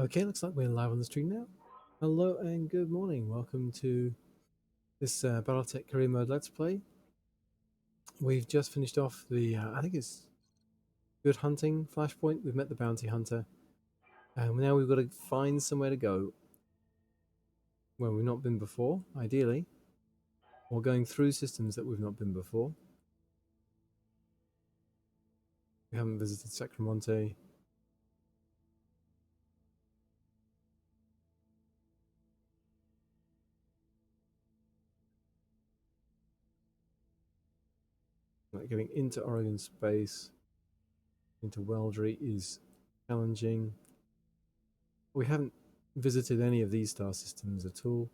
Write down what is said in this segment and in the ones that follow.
Okay, looks like we're live on the stream now. Hello and good morning. Welcome to this Battletech Career Mode Let's Play. We've just finished off the, I think it's Good Hunting Flashpoint. We've met the Bounty Hunter. And now we've got to find somewhere to go where we've not been before, ideally. Or going through systems that we've not been before. We haven't visited Sacramonte. Like getting into Oregon space, into Weldry is challenging. We haven't visited any of these star systems at all.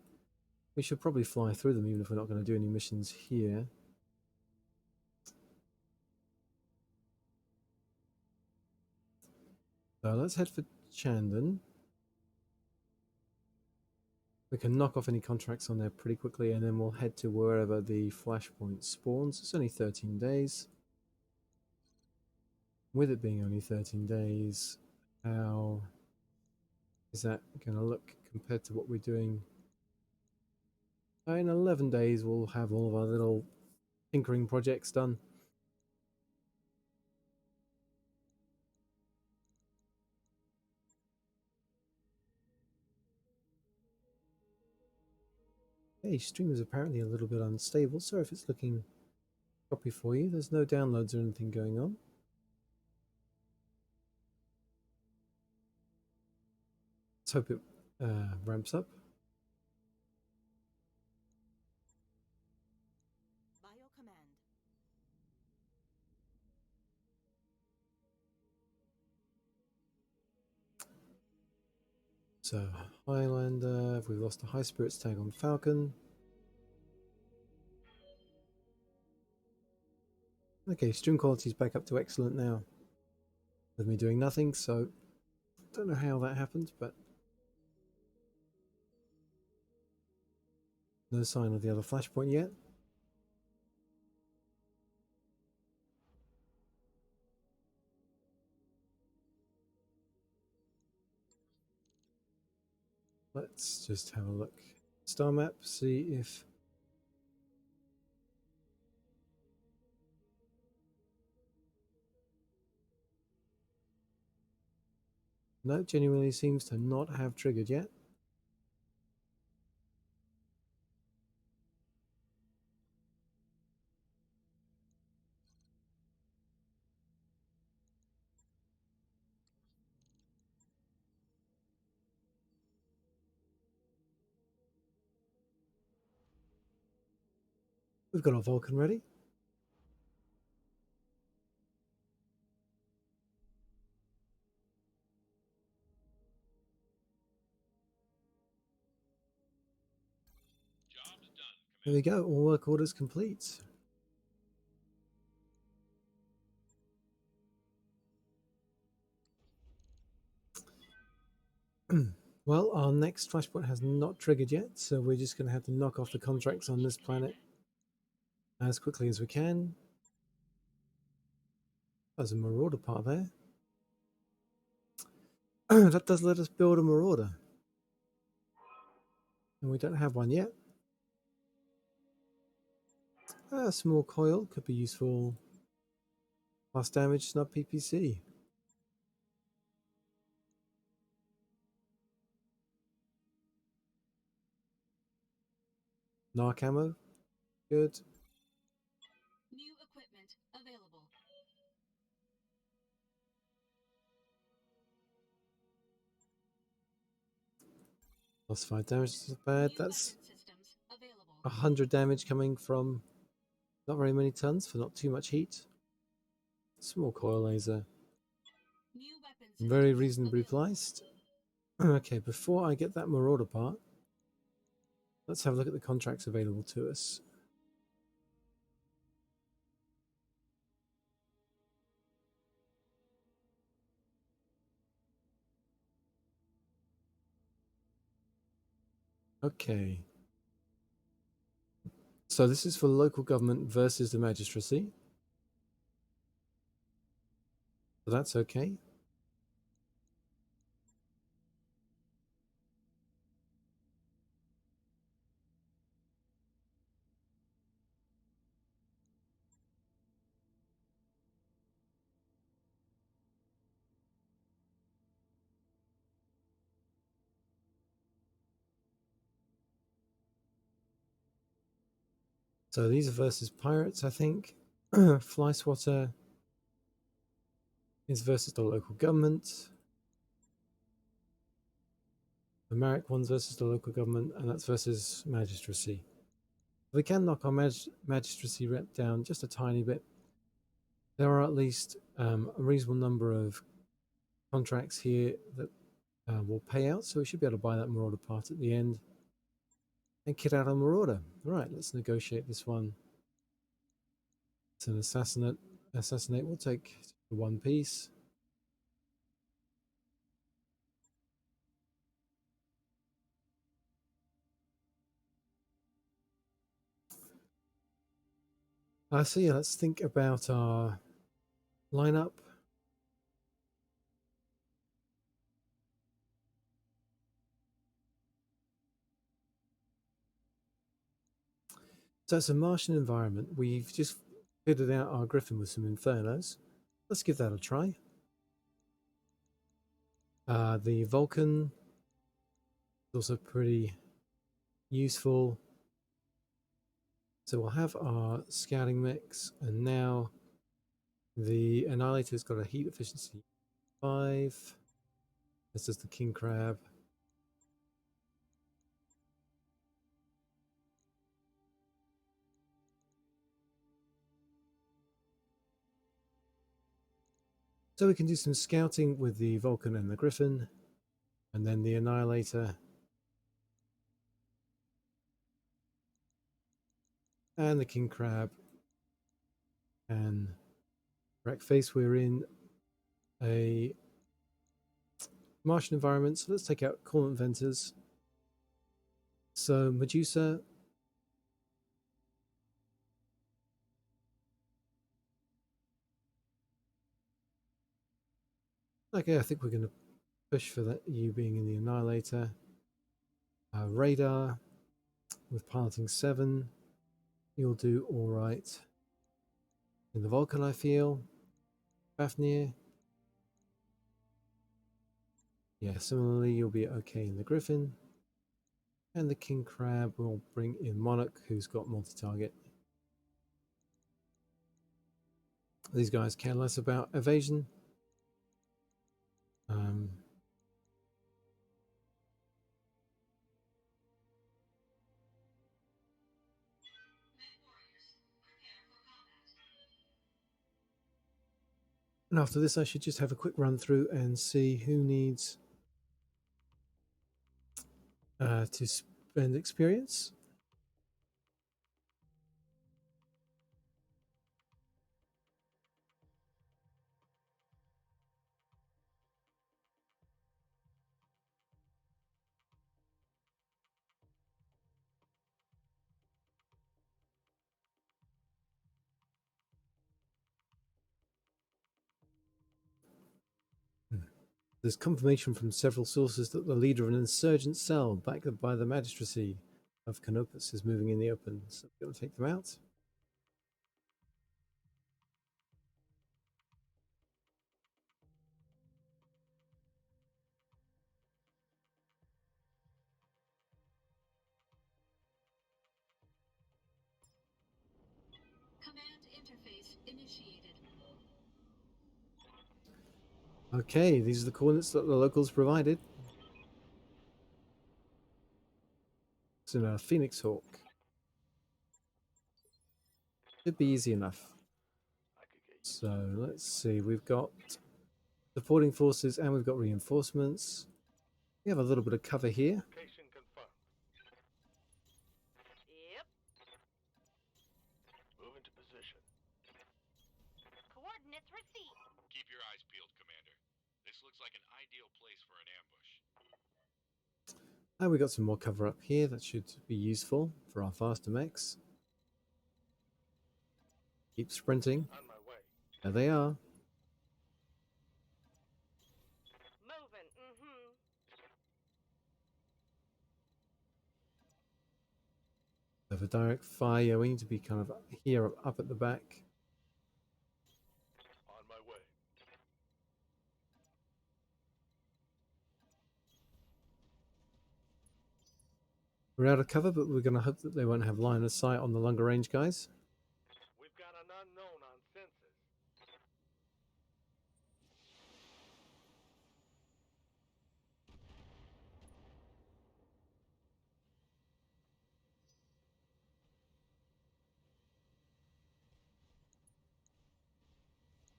We should probably fly through them even if we're not going to do any missions here. So let's head for Chandon. We can knock off any contracts on there pretty quickly and then we'll head to wherever the flashpoint spawns. It's only 13 days. With it being only 13 days, how is that going to look compared to what we're doing? In 11 days we'll have all of our little tinkering projects done. Hey, stream is apparently a little bit unstable. Sorry if it's looking choppy for you. There's no downloads or anything going on. Let's hope it ramps up. So, Highlander, we've lost a high spirits tag on Falcon. Okay, stream quality is back up to excellent now. With me doing nothing, so don't know how that happened, but no sign of the other flashpoint yet. Let's just have a look. Star map, see if... No, genuinely seems to not have triggered yet. We've got our Vulcan ready. There we go, all work orders complete. Well, our next flashpoint has not triggered yet, so we're just going to have to knock off the contracts on this planet as quickly as we can. There's a Marauder part there. That does let us build a Marauder. And we don't have one yet. A small coil could be useful. Plus damage, snub PPC. Narc ammo. Good. New equipment available. Plus 5 damage is bad. That's 100 damage coming from not very many tons for not too much heat. Small coil laser. Very reasonably priced. Okay, before I get that Marauder part, let's have a look at the contracts available to us. Okay. So this is for local government versus the magistracy. So that's okay. So these are versus pirates, I think. Fly Swatter is versus the local government. The Marek one's versus the local government, and that's versus magistracy. We can knock our magistracy rep down just a tiny bit. There are at least a reasonable number of contracts here that will pay out, so we should be able to buy that Marauder part at the end and kit out a Marauder. All right, let's negotiate this one. It's an assassinate. Assassinate will take one piece. So yeah, let's think about our lineup. So it's a Martian environment. We've just fitted out our Griffin with some Infernos. Let's give that a try. The Vulcan is also pretty useful. So we'll have our scouting mix, and now the Annihilator's got a heat efficiency 5. This is the King Crab. So we can do some scouting with the Vulcan and the Griffin, and then the Annihilator and the King Crab and wreck face. We're in a Martian environment, so let's take out Core Inventors. So Medusa, okay, I think we're going to push for that, you being in the Annihilator. Radar with piloting 7, you'll do all right. In the Vulcan, I feel. Fafnir, yeah, similarly, you'll be okay in the Griffin. And the King Crab will bring in Monarch, who's got multi-target. These guys care less about evasion. And after this, I should just have a quick run through and see who needs to spend experience. There's confirmation from several sources that the leader of an insurgent cell, backed by the magistracy of Canopus, is moving in the open. So we're going to take them out. Command interface initiated. Okay, these are the coordinates that the locals provided. It's in a Phoenix Hawk. Should be easy enough. So let's see, we've got supporting forces and we've got reinforcements. We have a little bit of cover here. Yep. Move into position. Coordinates received. Keep your eyes peeled, Commander. This looks like an ideal place for an ambush. And we've got some more cover up here that should be useful for our faster mechs. Keep sprinting. On my way. There they are. Moving. So for direct fire, we need to be kind of here up at the back. On my way. We're out of cover, but we're going to hope that they won't have line of sight on the longer range guys. We've got an unknown on sensors.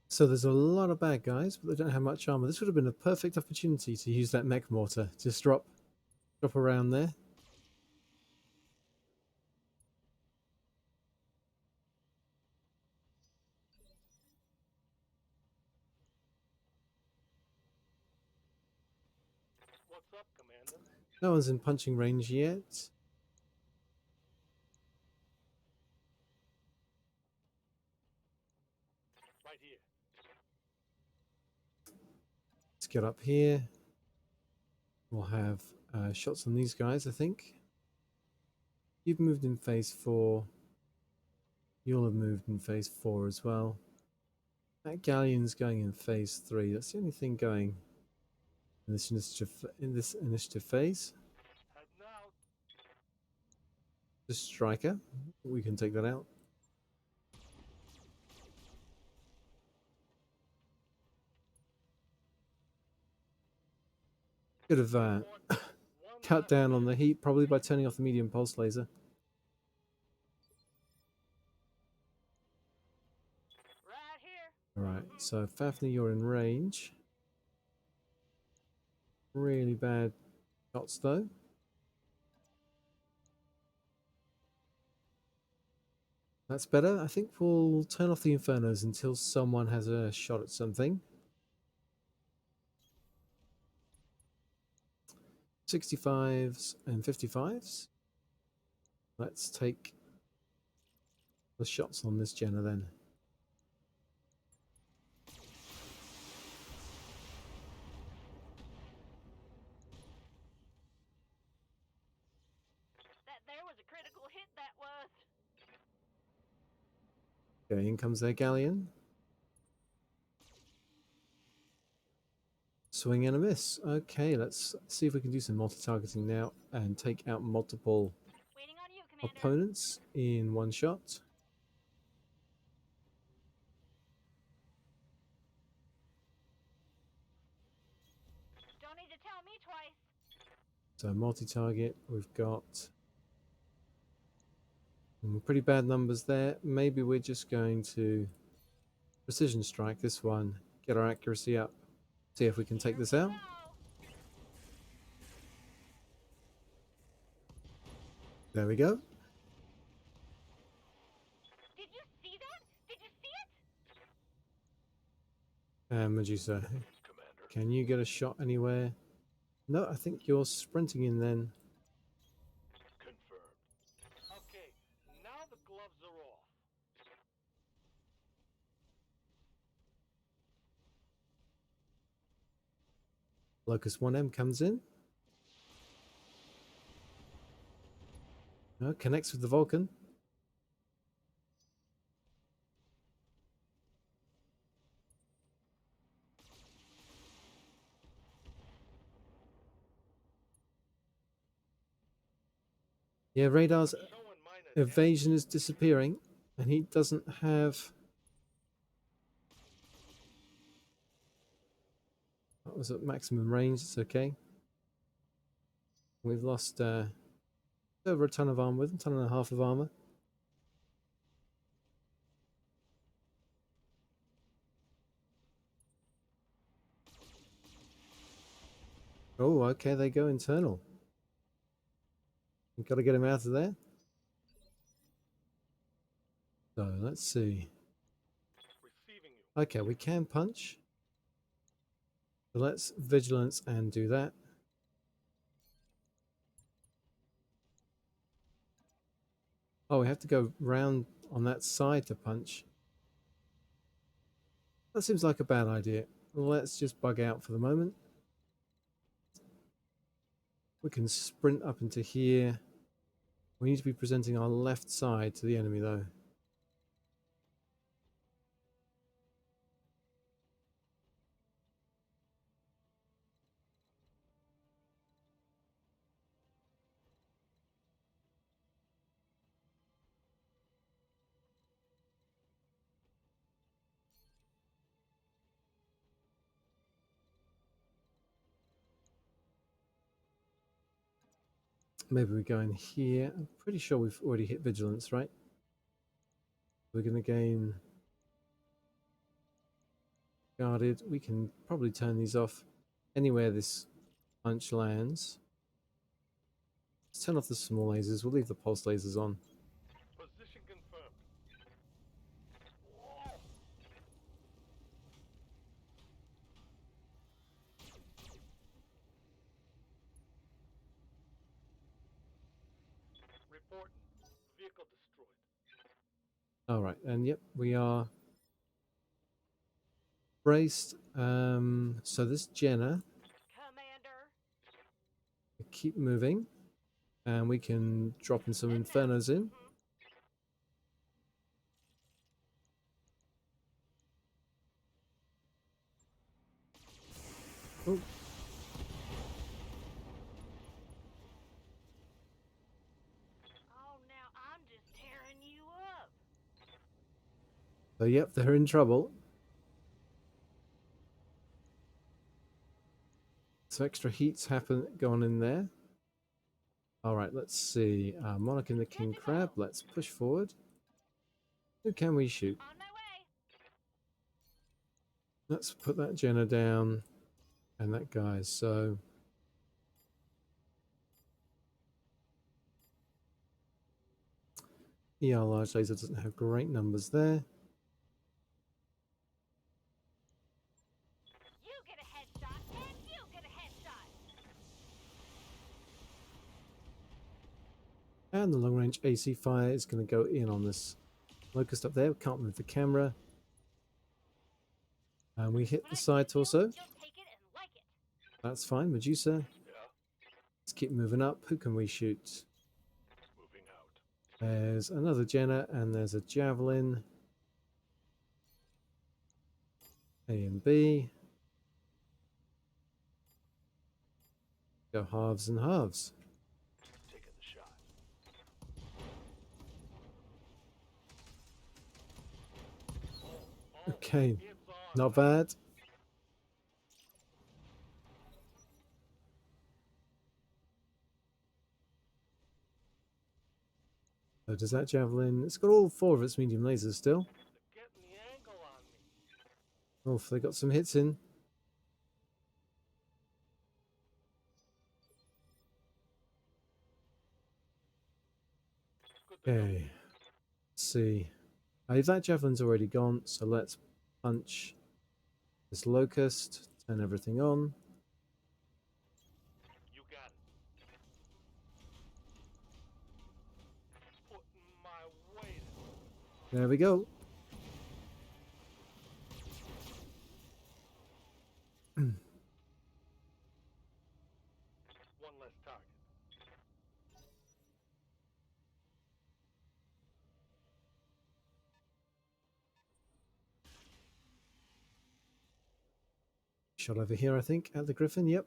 So there's a lot of bad guys, but they don't have much armor. This would have been a perfect opportunity to use that mech mortar. Just drop around there. What's up, Commander? No one's in punching range yet. Right here. Let's get up here. We'll have shots on these guys, I think. You've moved in phase 4. You'll have moved in phase 4 as well. That galleon's going in phase 3. That's the only thing going in this initiative phase. Heading out. The striker. We can take that out. Could have cut down on the heat probably by turning off the medium pulse laser. Right here. Alright, so Fafnir, you're in range. Really bad shots though. That's better. I think we'll turn off the Infernos until someone has a shot at something. 65s and 55s. Let's take the shots on this Jenna then. That there was a critical hit, that was. Okay, in comes their galleon. Swing and a miss. Okay, let's see if we can do some multi-targeting now and take out multiple Waiting on you, Commander. opponents in one shot. Don't need to tell me twice. So multi-target, we've got pretty bad numbers there. Maybe we're just going to precision strike this one, get our accuracy up, see if we can take Here this we out. go. There we go. Did you see that? Did you see it? Medusa, Commander. can you get a shot anywhere? No, I think you're sprinting in then. Confirmed. Okay, now the gloves are off. Locust 1M comes in. Connects with the Vulcan. Yeah, radar's Showing minor damage. evasion is disappearing, and he doesn't have... That was at maximum range, it's okay. We've lost over a ton of armor with him, ton and a half of armor. Oh, okay, they go internal. We've got to get him out of there. So, let's see. Receiving you. Okay, we can punch. So let's vigilance and do that. Oh, we have to go round on that side to punch. That seems like a bad idea. Let's just bug out for the moment. We can sprint up into here. We need to be presenting our left side to the enemy though. Maybe we go in here. I'm pretty sure we've already hit vigilance, right? We're going to gain guarded. We can probably turn these off anywhere this punch lands. Let's turn off the small lasers. We'll leave the pulse lasers on. Position confirmed. Reporting. Vehicle destroyed. All right, and yep, we are braced. So this Jenna, Commander. we keep moving, and we can drop in some infernos in. Oh, Oh, now I'm just tearing you up. so yep, they're in trouble. So extra heats going in there. All right, let's see. Monarch and the King Crab. Let's push forward. Who can we shoot? On my way. Let's put that Jenna down and that guy. So ER large laser doesn't have great numbers there. You get a headshot, and you get a headshot. And the long range AC fire is going to go in on this locust up there. We can't move the camera. And we hit When the I side take you, torso. you'll take it and like it. That's fine. Medusa. Yeah. Let's keep moving up. Who can we shoot? Moving out. There's another Jenna and there's a Javelin. A and B. Go halves and halves. Taking the shot. Okay, It's on. not bad. So does that Javelin... It's got all four of its medium lasers still. They're getting the angle on me. Oh, they got some hits in. Good to know. Okay. Let's see. That Javelin's already gone, so let's punch this Locust. Turn everything on. You got it. Putting my weight in. There we go. One less target. Shot over here, I think, at the Griffin. Yep.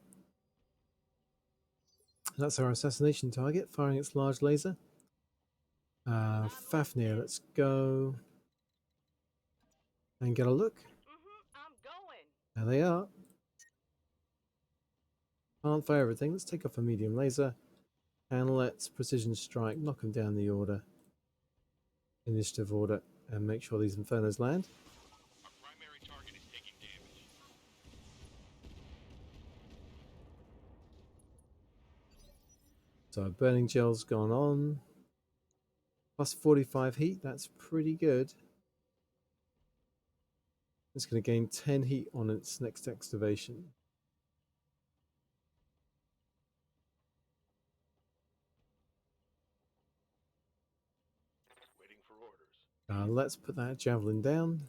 That's our assassination target, firing its large laser. Fafnir, let's go and get a look. I'm going. There they are. Can't fire everything. Let's take off a medium laser and let's precision strike, knock them down the order, initiative order, and make sure these infernos land. Our primary target is taking damage. So burning gel's gone on. Plus 45 heat, that's pretty good. It's going to gain 10 heat on its next activation. Waiting for orders. Let's put that Javelin down.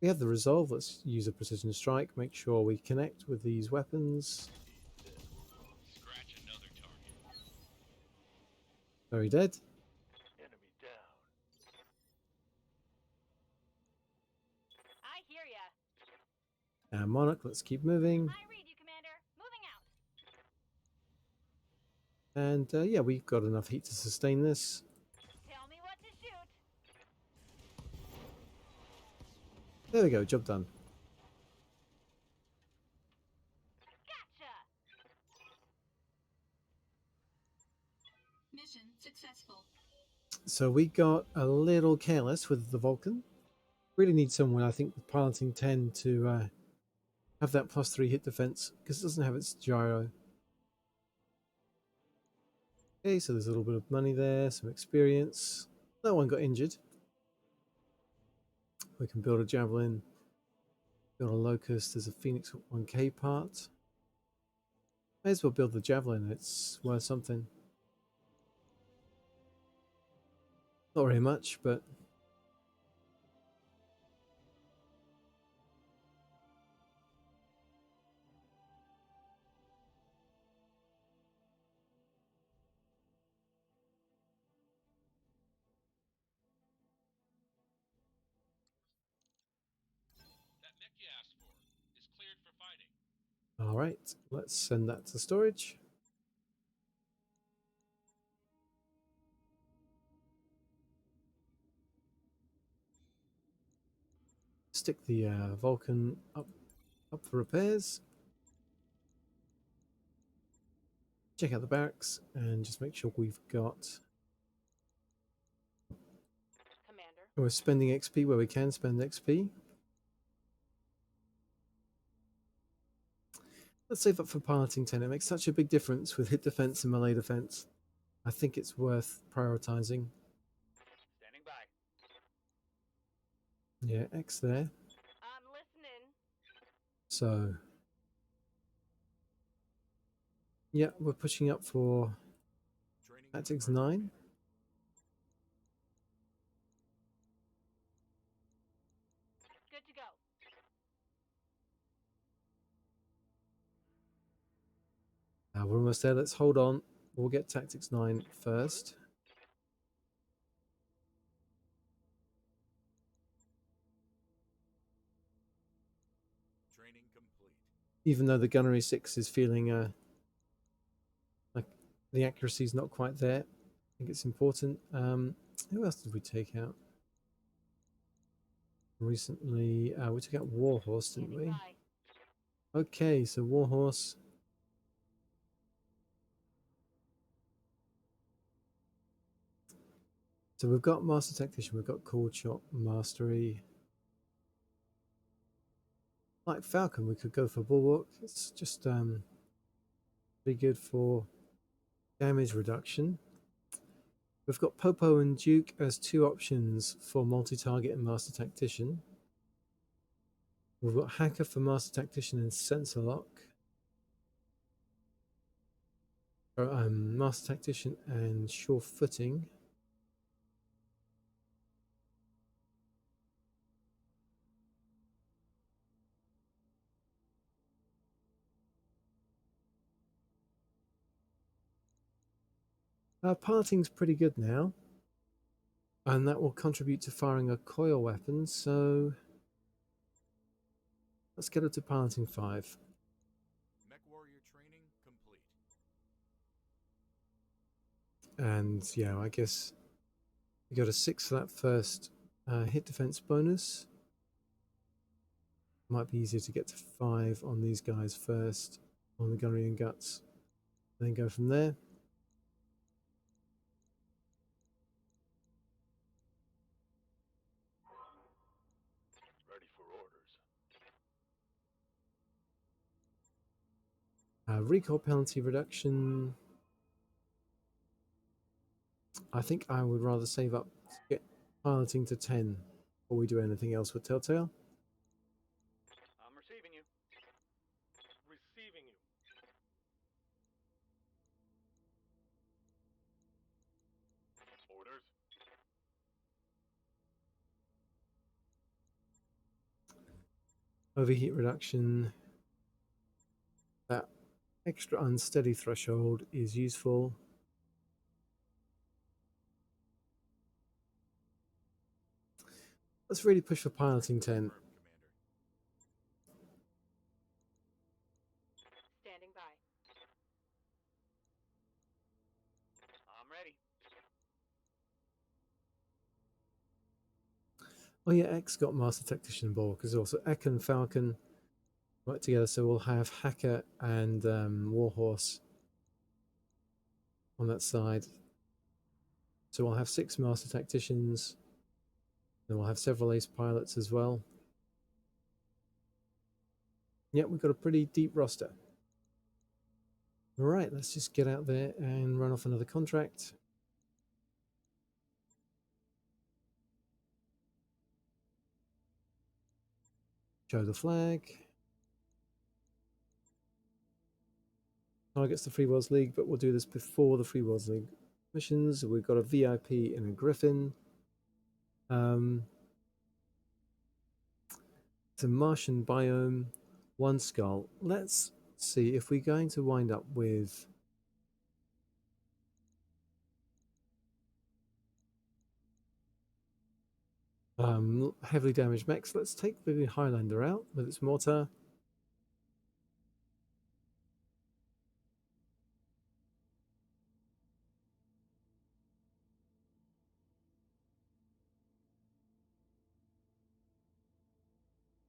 We have the resolve. Let's use a precision strike. Make sure we connect with these weapons. Scratch another target. Very dead. Enemy down. I hear ya. And Monarch, let's keep moving. I read you, Commander. Moving out. And yeah, we've got enough heat to sustain this. Tell me what to shoot. There we go, job done. So we got a little careless with the Vulcan. Really need someone, I think, with piloting 10 to have that +3 hit defense because it doesn't have its gyro. Okay, so there's a little bit of money there, some experience. No one got injured. We can build a javelin, build a locust. There's a Phoenix 1K part. May as well build the javelin. It's worth something. Not very much, but That mech you asked for is cleared for fighting. all right. Let's send that to storage. Stick the Vulcan up for repairs. Check out the barracks and just make sure we've got. Commander. We're spending XP where we can spend XP. Let's save up for piloting 10. It makes such a big difference with hit defense and melee defense. I think it's worth prioritizing. Standing by. Yeah, X there. I'm listening. So, yeah, we're pushing up for Tactics 9. Good to go. We're almost there. Let's hold on. We'll get Tactics 9 first. Training complete. Even though the Gunnery 6 is feeling like the accuracy is not quite there, I think it's important. Who else did we take out recently? We took out Warhorse, didn't Standing we? by. Okay, so Warhorse. So we've got Master Tactician, we've got Cold Shot Mastery. Like Falcon, we could go for Bulwark. It's just pretty good for damage reduction. We've got Popo and Duke as two options for multi-target and Master Tactician. We've got Hacker for Master Tactician and Sensor Lock. Master Tactician and Sure Footing. Piloting's pretty good now, and that will contribute to firing a coil weapon, so let's get up to piloting 5. Mech warrior training complete. And yeah, I guess we got a 6 for that first hit defense bonus. Might be easier to get to 5 on these guys first, on the gunnery and guts, and then go from there. Ready for orders. Recoil penalty reduction. I think I would rather save up to get piloting to 10 before we do anything else with Telltale. I'm receiving you. Receiving you. Orders. Overheat reduction. That extra unsteady threshold is useful. Let's really push for piloting 10. Commander. Standing by. I'm ready. Oh yeah, X got Master Tactician and Bulwark as well. So Ek and Falcon work together. So we'll have Hacker and Warhorse on that side. So we'll have 6 master tacticians, and we'll have several ace pilots as well. Yep, we've got a pretty deep roster. Alright, let's just get out there and run off another contract. Show the flag. Targets the Free Worlds League, but we'll do this before the Free Worlds League missions. We've got a VIP and a Griffin. It's a Martian biome, 1 skull. Let's see if we're going to wind up with heavily damaged mechs. Let's take the Highlander out with its mortar.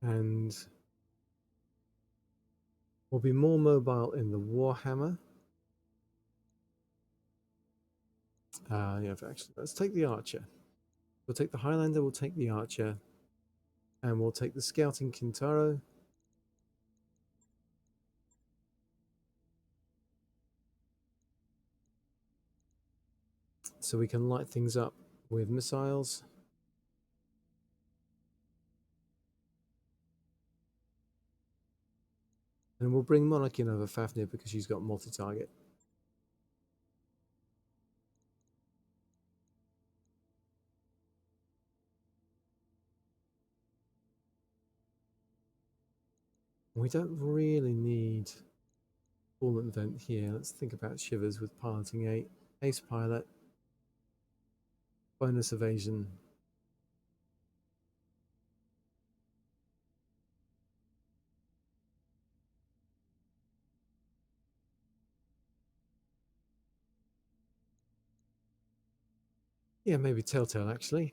And we'll be more mobile in the Warhammer. Yeah, actually, let's take the Archer. We'll take the Highlander, we'll take the Archer, and we'll take the Scouting Kintaro. So we can light things up with missiles. And we'll bring Monarch in over Fafnir because she's got multi-target. We don't really need Fallen Vent here. Let's think about Shivers with piloting 8. Ace pilot. Bonus evasion. Yeah, maybe Telltale actually.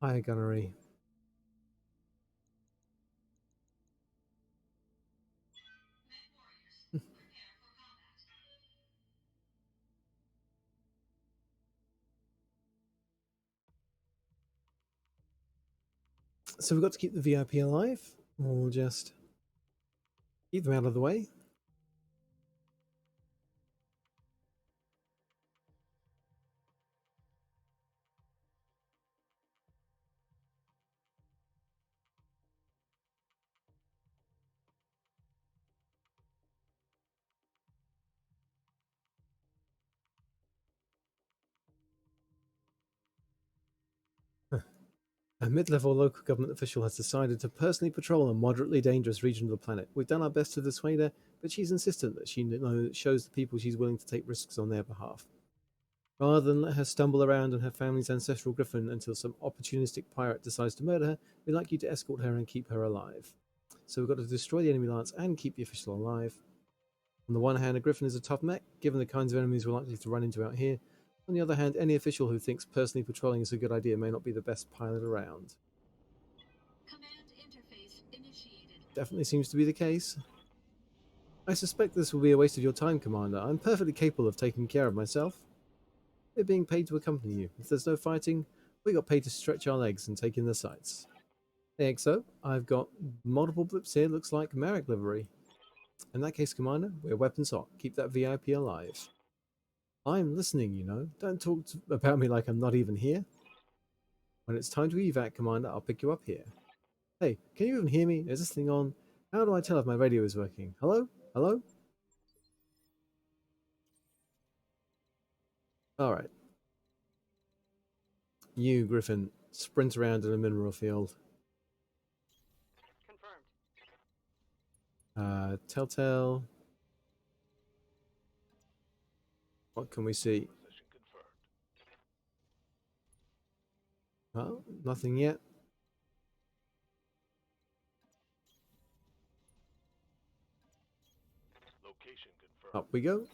Higher gunnery. So we've got to keep the VIP alive. We'll just keep them out of the way. A mid-level local government official has decided to personally patrol a moderately dangerous region of the planet. We've done our best to dissuade her, but she's insistent that she shows the people she's willing to take risks on their behalf. Rather than let her stumble around on her family's ancestral griffin until some opportunistic pirate decides to murder her, we'd like you to escort her and keep her alive. So we've got to destroy the enemy lance and keep the official alive. On the one hand, a griffin is a tough mech, given the kinds of enemies we're likely to run into out here. On the other hand, any official who thinks personally patrolling is a good idea may not be the best pilot around. Command interface initiated. Definitely seems to be the case. I suspect this will be a waste of your time, Commander. I'm perfectly capable of taking care of myself. We're being paid to accompany you. If there's no fighting, we got paid to stretch our legs and take in the sights. Hey, XO, I've got multiple blips here. Looks like Merrick livery. In that case, Commander, we're weapons hot. Keep that VIP alive. I'm listening, you know. Don't talk about me like I'm not even here. When it's time to evac, Commander, I'll pick you up here. Hey, can you even hear me? Is this thing on? How do I tell if my radio is working? Hello? Hello? Alright. You, Griffin, sprint around in a mineral field. Confirmed. Telltale. What can we see? Position confirmed. Well, nothing yet. Location confirmed. Up we go.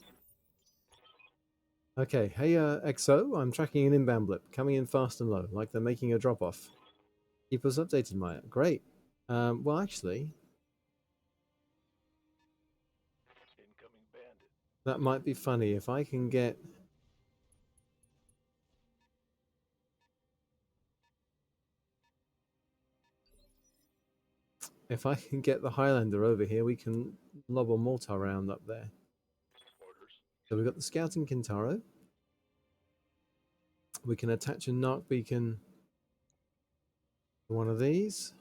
Okay, hey XO, I'm tracking an inbound blip, coming in fast and low, like they're making a drop-off. Keep us updated, Maya. Great. Well, actually, Incoming bandit. that might be funny if I can get if I can get the Highlander over here, we can lob a mortar round up there. Orders. So we've got the scouting Kintaro. We can attach a narc beacon to one of these.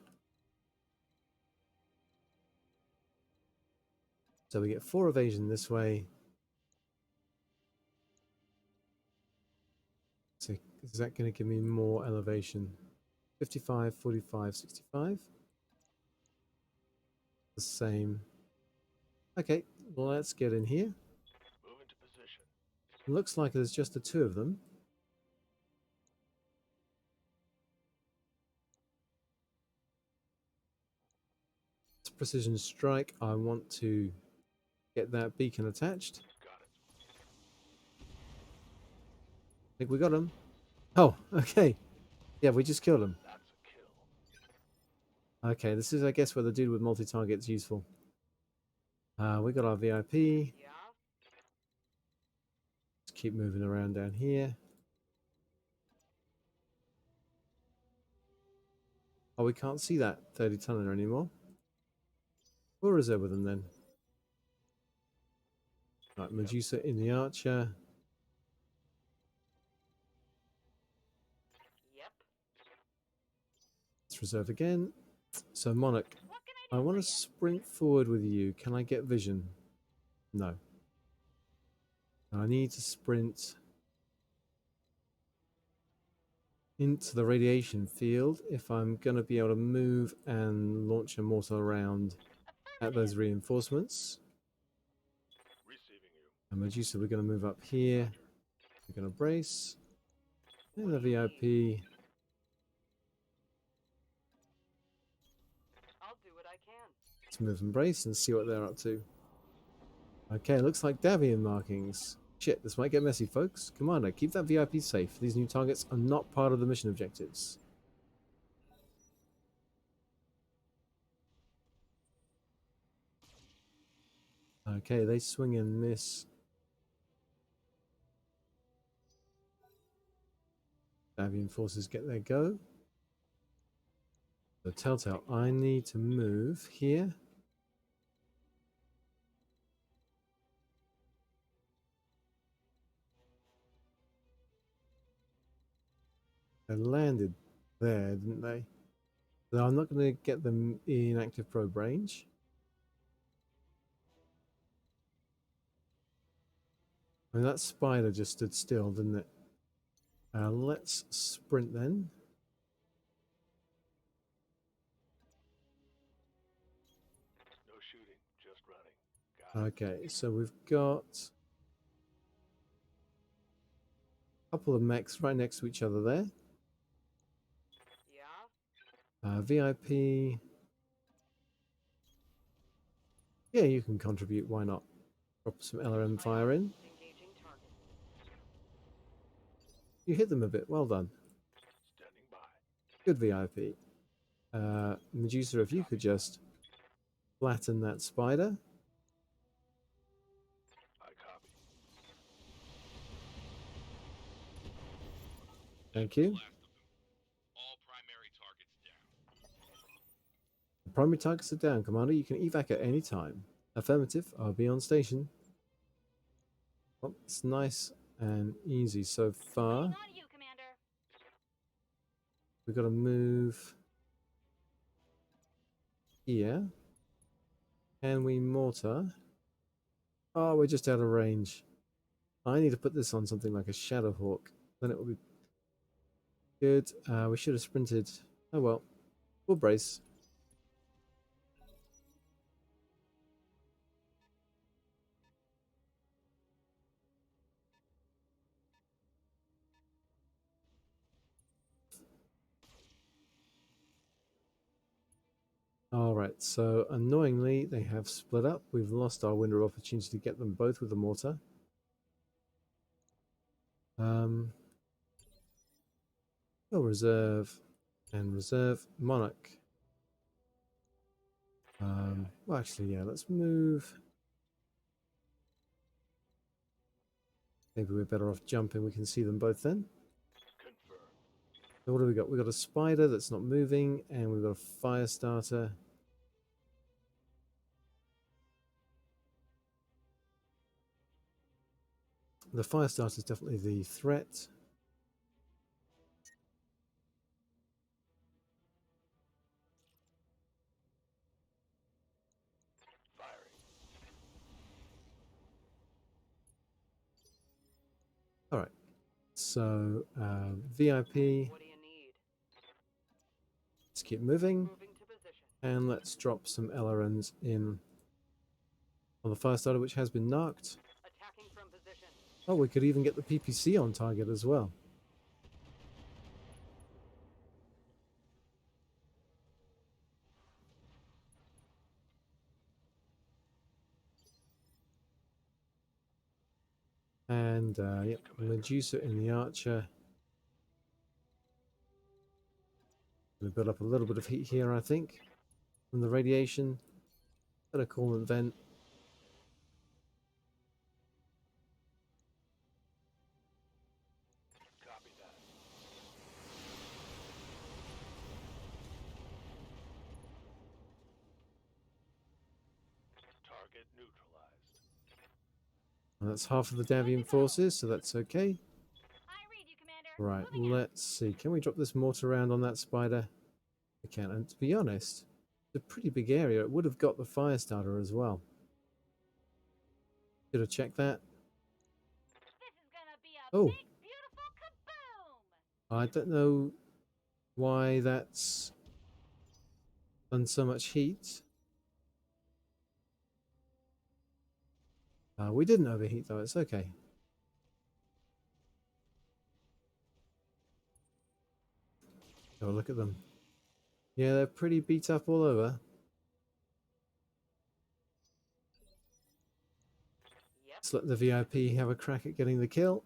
So we get 4 evasion this way. So is that going to give me more elevation? 55, 45, 65. The same. Okay, let's get in here. Move into position. Looks like there's just the 2 of them. It's precision strike. I want to get that beacon attached. Got it. I think we got him. Oh, okay. Yeah, we just killed him. That's a kill. Okay, this is, I guess, where the dude with multi-target's useful. We got our VIP. Yeah? Let's keep moving around down here. Oh, we can't see that 30 tonner anymore. We'll reserve with them then. Right, Medusa in the Archer. Yep. Let's reserve again. So Monarch, What can I I do want for to ya? sprint forward with you. Can I get vision? No. I need to sprint into the radiation field if I'm going to be able to move and launch a mortar around at those reinforcements. Receiving you. And Medusa, we're going to move up here. We're going to brace. And the VIP. I'll do what I can. Let's move and brace and see what they're up to. Okay, looks like Davian markings. Shit, this might get messy, folks. Commander, keep that VIP safe. These new targets are not part of the mission objectives. Okay, they swing and miss. Davian forces get their go. So Telltale, I need to move here. They landed there, didn't they? So I'm not going to get them in active probe range. I mean, that spider just stood still, didn't it? Let's sprint then. No shooting, just running. Got it. Okay, so we've got a couple of mechs right next to each other there. Yeah? VIP. Yeah, you can contribute. Why not? Drop some LRM fire in. Engaging target. You hit them a bit. Well done. Standing by. Good VIP. Medusa, if you could just flatten that spider. I copy. Thank you. Blast of them. All primary targets down. The primary targets are down, Commander. You can evac at any time. Affirmative. I'll be on station. Well, it's nice and easy so far. Waiting on you, Commander. We've got to move here. Can we mortar? Oh, we're just out of range. I need to put this on something like a Shadowhawk. Then it will be good. We should have sprinted. Oh well. We'll brace. Alright, so annoyingly they have split up. We've lost our window of opportunity to get them both with the mortar. We'll reserve and reserve Monarch. Well, actually, yeah, let's move. Maybe we're better off jumping. We can see them both then. Confirmed. So what do we got? We've got a spider that's not moving, and we've got a fire starter. the fire starter is definitely the threat. Firing. All right. So VIP. What do you need? Let's keep moving, Moving to position. and let's drop some LRNs in on the fire starter, which has been knocked. Attacking from position. Oh, we could even get the PPC on target as well. And yep, Medusa in the Archer. We build up a little bit of heat here, I think, from the radiation. Got a coolant vent. Copy that. Target neutralized. And that's half of the Davian forces, so that's okay. I read you, Commander. Right, Moving out. let's see. Can we drop this mortar round on that spider? We can. And to be honest, it's a pretty big area. It would have got the fire starter as well. Should have checked that. This is gonna be a Oh. big, beautiful kaboom! I don't know why that's done so much heat. We didn't overheat though, it's okay. Oh, look at them. Yeah, they're pretty beat up all over. Yep. Let's let the VIP have a crack at getting the kill.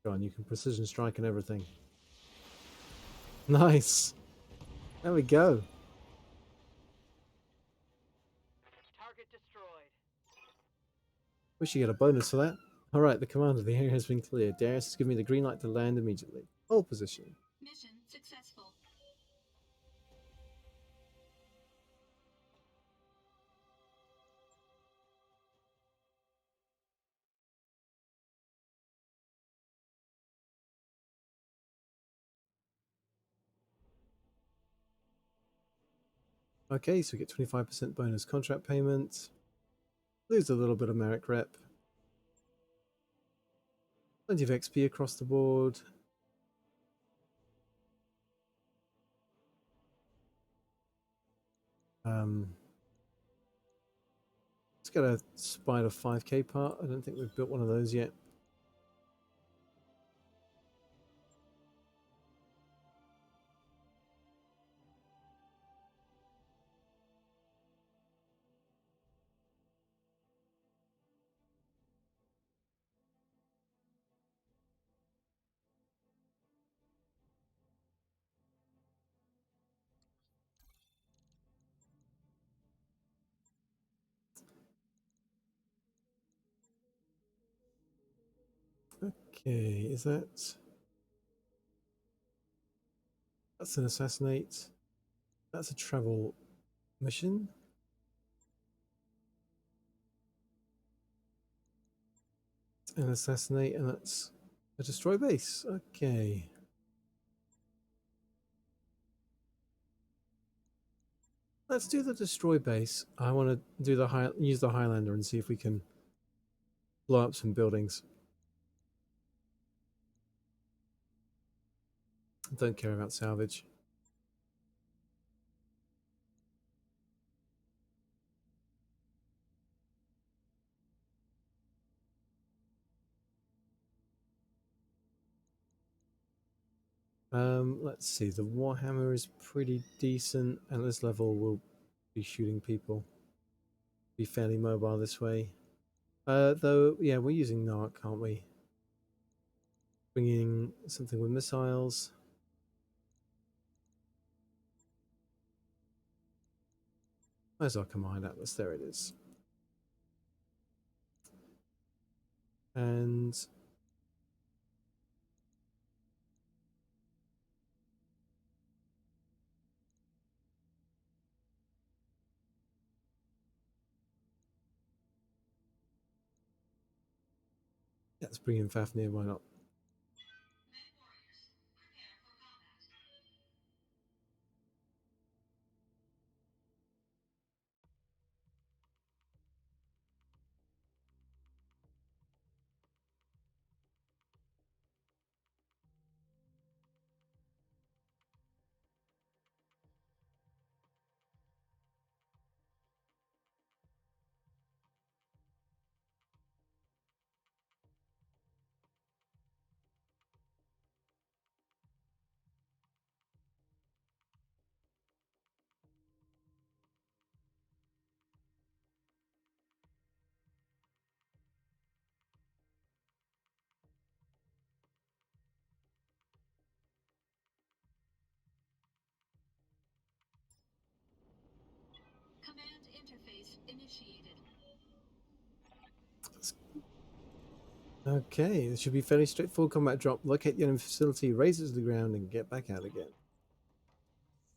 Go on, you can precision strike and everything. Nice. There we go. Target destroyed. We should get a bonus for that. Alright, the command of the area has been cleared. Darius has given me the green light to land immediately. Hold position. Mission successful. Okay, so we get 25% bonus contract payment. Lose a little bit of merit rep. Plenty of XP across the board. Let's get a Spider 5k part. I don't think we've built one of those yet. Okay, is that... That's an assassinate. That's a travel mission. An assassinate, and that's a destroy base. Okay. Let's do the destroy base. I want to do use the Highlander and see if we can blow up some buildings. Don't care about salvage. Let's see. The Warhammer is pretty decent, and at this level we'll be shooting people. Be fairly mobile this way. Though, yeah, we're using Narc, aren't we? Bringing something with missiles. Where's our command atlas? There it is. And Let's bring in Fafnir, why not? Command interface initiated. Okay, this should be fairly straightforward combat drop. Locate the enemy facility, raise it to the ground, and get back out again.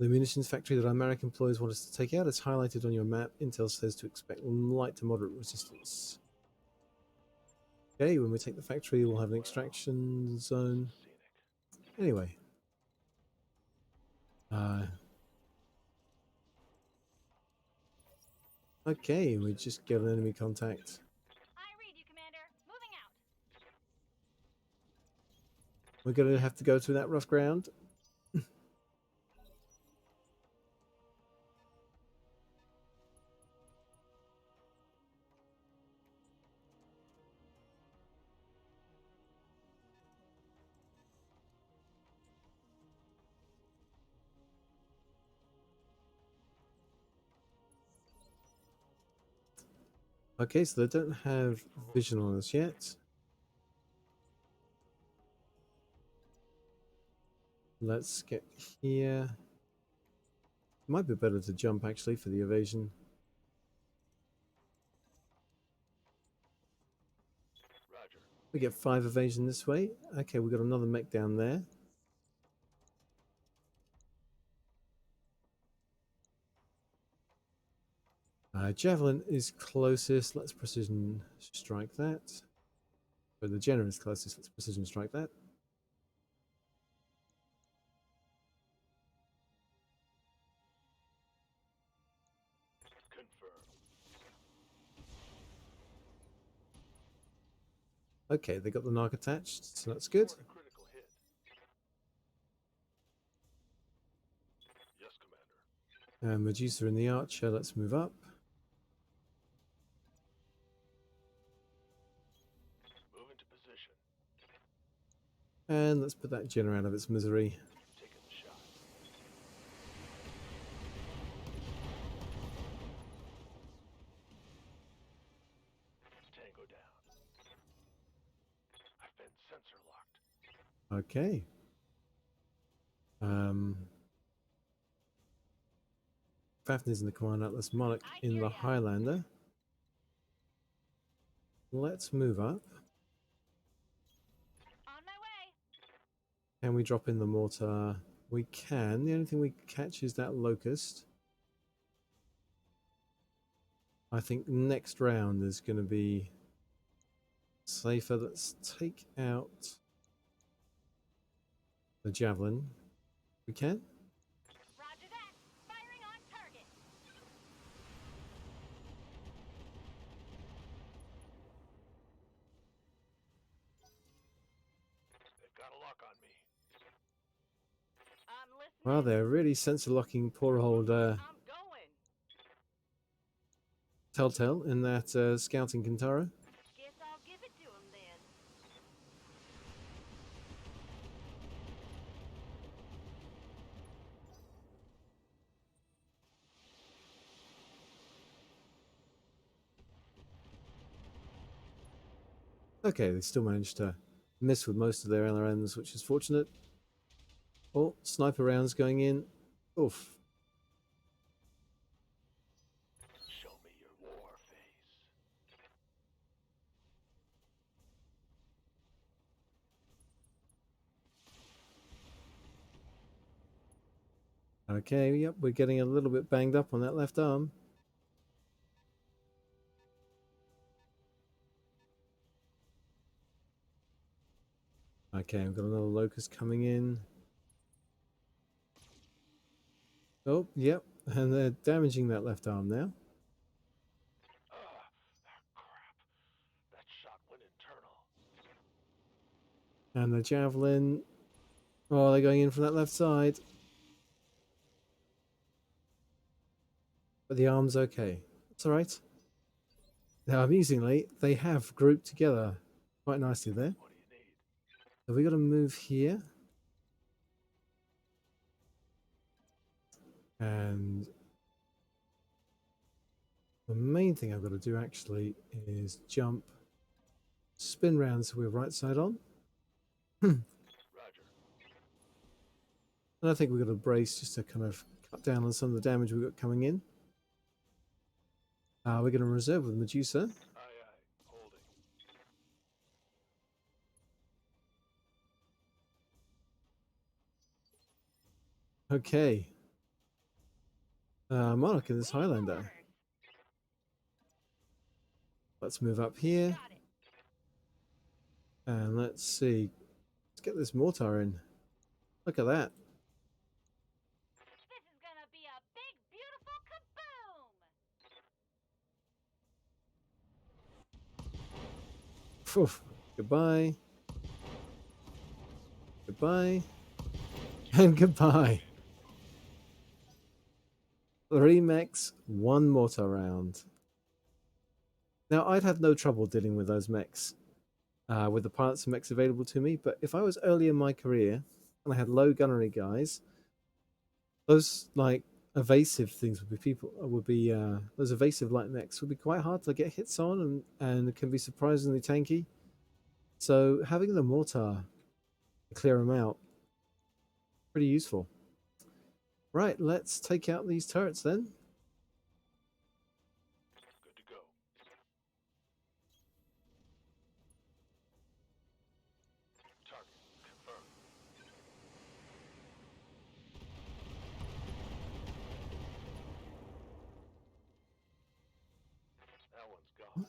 The munitions factory that our American employees want us to take out is highlighted on your map. Intel says to expect light to moderate resistance. Okay, when we take the factory, we'll have an extraction zone. Anyway. Okay, we just get an enemy contact. I read you, Commander. Moving out. We're going to have to go through that rough ground. Okay, so they don't have vision on us yet. Let's get here. Might be better to jump actually for the evasion. Roger. We get 5 evasion this way. Okay, we've got another mech down there. Javelin is closest. Let's precision strike that. But the Jenner is closest. Let's precision strike that. Confirmed. Okay, they got the narc attached, so that's good. Report a critical hit. Yes, Commander. Medusa and the Archer, let's move up. Move into position. And let's put that Jenner out of its misery. Taking the shot. Tango down. I've been sensor locked. Okay. Fafnir's in the Command Atlas, Monarch in the Highlander. Let's move up. On my way. Can we drop in the mortar? We can. The only thing we catch is that Locust. I think next round is going to be safer. Let's take out the Javelin. We can. Roger that. Firing on target. They've got a lock on me. I'm listening. Well, they're really sensor locking poor old I'm going. Telltale in that scouting Kintaro. Guess I'll give it to him then. Okay, they still managed to miss with most of their LRMs, which is fortunate. Oh, sniper rounds going in. Oof. Show me your war face. Okay, yep, we're getting a little bit banged up on that left arm. Okay, I've got another locust coming in. Oh, yep, and they're damaging that left arm now. Ah, crap. That shot went internal. And the javelin. Oh, they're going in from that left side. But the arm's okay. That's alright. Now, amusingly, they have grouped together quite nicely there. What do you need? So we got to move here. And the main thing I've got to do actually is jump, spin round so we're right side on. Roger. And I think we've got to brace just to kind of cut down on some of the damage we've got coming in. We're going to reserve with Medusa. Aye, aye. Holding. Okay. Monarch in this We need Highlander. orders. Let's move up here. Got it. And let's see. Let's get this mortar in. Look at that. This is gonna be a big, beautiful kaboom! Phew. Goodbye. Goodbye. And goodbye. 3 mechs, 1 mortar round. Now, I'd have no trouble dealing with those mechs, with the pilots and mechs available to me, but if I was early in my career and I had low gunnery guys, those like evasive things those evasive light mechs would be quite hard to get hits on and can be surprisingly tanky. So having the mortar to clear them out, pretty useful. Right, let's take out these turrets then. Good to go. Target confirmed. That one's gone.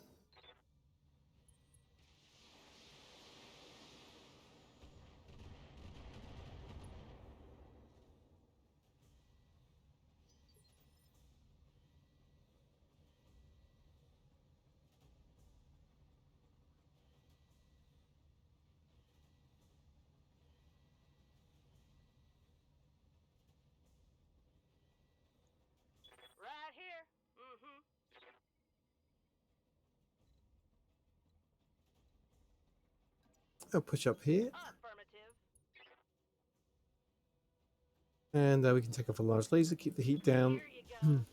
Right here. Mm-hmm. I'll push up here, Affirmative. and we can take off a large laser, keep the heat down. Here you go.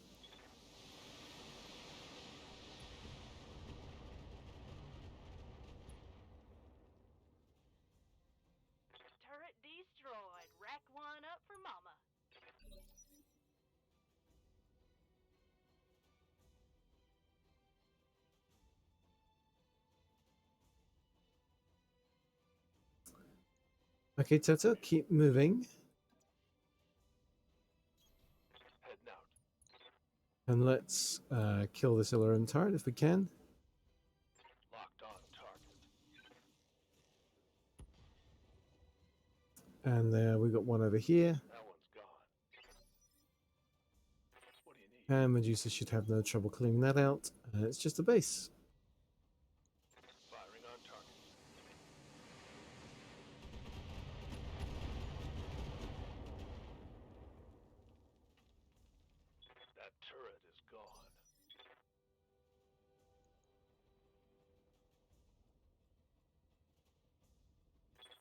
Turret destroyed. Rack one up for mama. Okay, Toto, keep moving, Heading out. and let's kill this LRM turret if we can. Locked on target. And there we got one over here, That one's gone. What do you need? and Medusa should have no trouble cleaning that out. It's just a base. Firing on target. That turret is gone.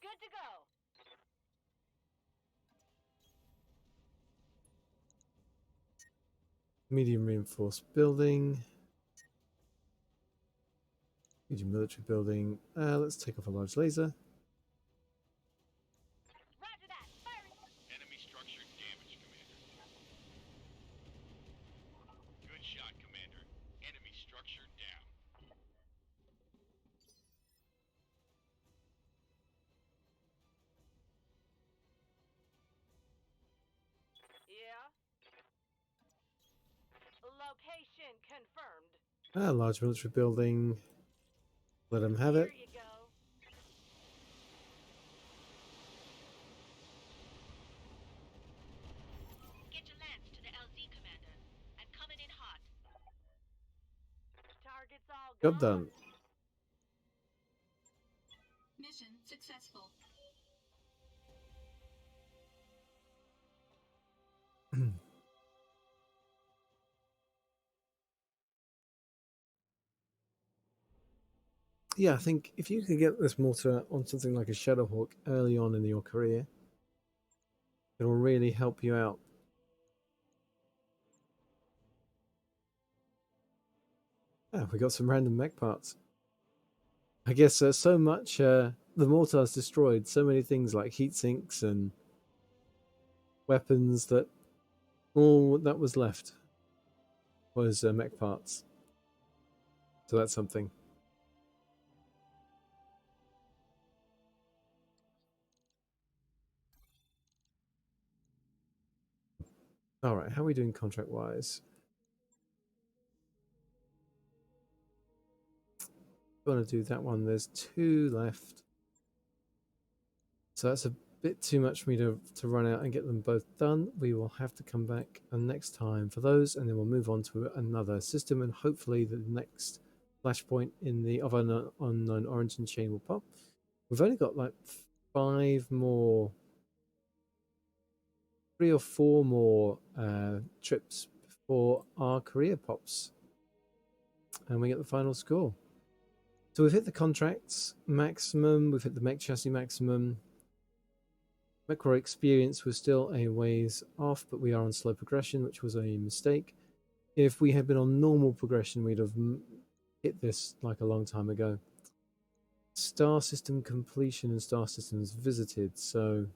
Good to go. Medium reinforced building. Medium military building. Let's take off a large laser. Roger that. Firing. Enemy structure damaged, Commander. Good shot, Commander. Enemy structure down. Yeah. Location confirmed. Large military building. Let them have it. Here you go. Job done. Mission successful. Yeah, I think if you could get this mortar on something like a Shadowhawk early on in your career, it'll really help you out. Ah, we got some random mech parts. I guess so much the mortar has destroyed so many things like heat sinks and weapons that all that was left was mech parts. So that's something. All right, how are we doing contract wise? Gonna do that one. There's 2 left. So that's a bit too much for me to run out and get them both done. We will have to come back next time for those, and then we'll move on to another system, and hopefully the next flashpoint in the of unknown origin chain will pop. We've only got like 5 more, 3 or 4 more trips before our career pops, and we get the final score. So we've hit the contracts maximum, we've hit the mech chassis maximum. Macro experience was still a ways off, but we are on slow progression, which was a mistake. If we had been on normal progression, we'd have hit this like a long time ago. Star system completion and star systems visited, so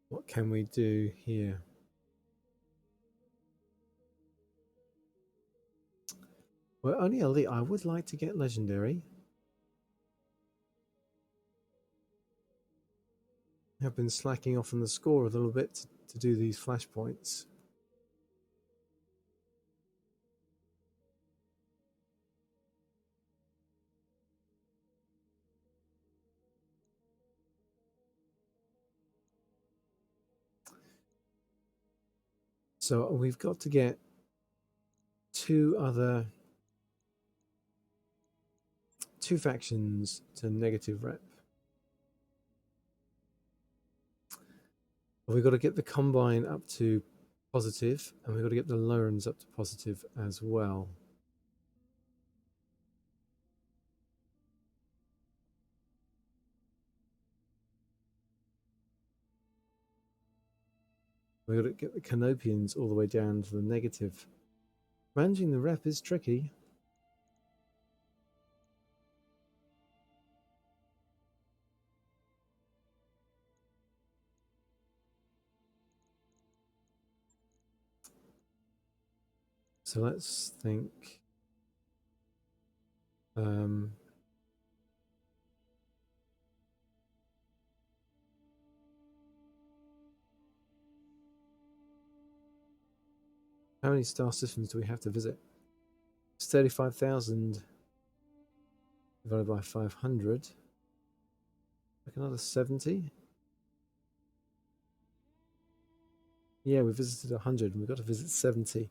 what can we do here? Well, only elite. I would like to get legendary. I've been slacking off on the score a little bit to do these flashpoints. So we've got to get 2 factions to negative rep. We've got to get the Combine up to positive, and we've got to get the Lurens up to positive as well. We've got to get the Canopians all the way down to the negative. Managing the rep is tricky. So let's think. How many star systems do we have to visit? It's 35,000 divided by 500. Like another 70? Yeah, we visited 100 and we've got to visit 70.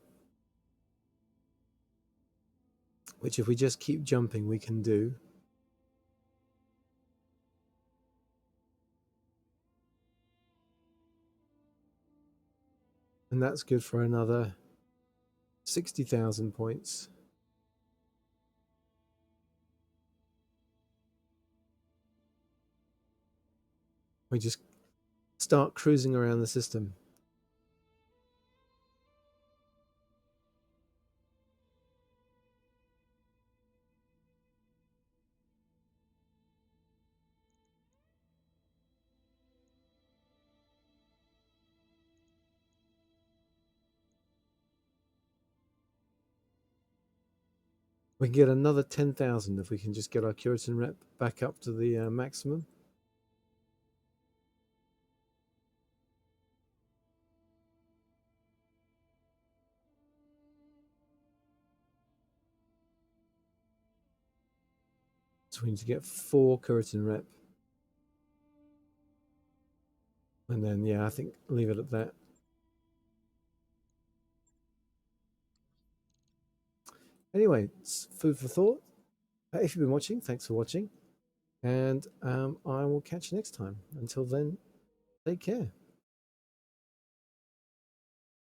Which if we just keep jumping, we can do. And that's good for another 60,000 points. We just start cruising around the system. We can get another 10,000 if we can just get our Curitan rep back up to the maximum. So we need to get 4 Curitan rep. And then, yeah, I think leave it at that. Anyway, it's food for thought. If you've been watching, thanks for watching. And I will catch you next time. Until then, take care.